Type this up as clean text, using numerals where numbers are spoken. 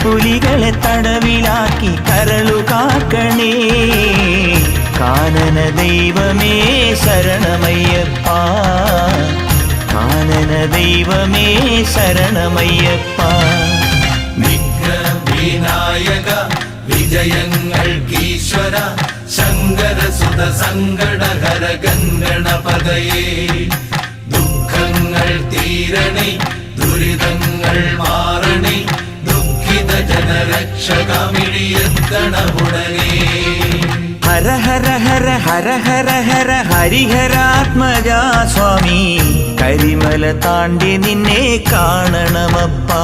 പുലികളെ തടവിലാക്കി കരളു കാക്കണേ. കാനന ദൈവമേ ശരണമയ്യപ്പ, കാനന ദൈവമേ ശരണമയ്യപ്പ. വിഘ്നവിനായക വിജയങ്ങൾക്കീശ്വര ശങ്കരസുത സങ്കടഹര ഗംഗണപതയേ. ദുഃഖങ്ങൾ തീരണേ ദുരിതങ്ങൾ മാറണേ ദുഃഖിത ജനരക്ഷകമിഴിയെത്തണമുടനേ. ഹര ഹര ഹര ഹര ഹര ഹര ഹരിഹരാത്മജാ സ്വാമി, കരിമല താണ്ടി നിന്നെ കാണണമപ്പാ.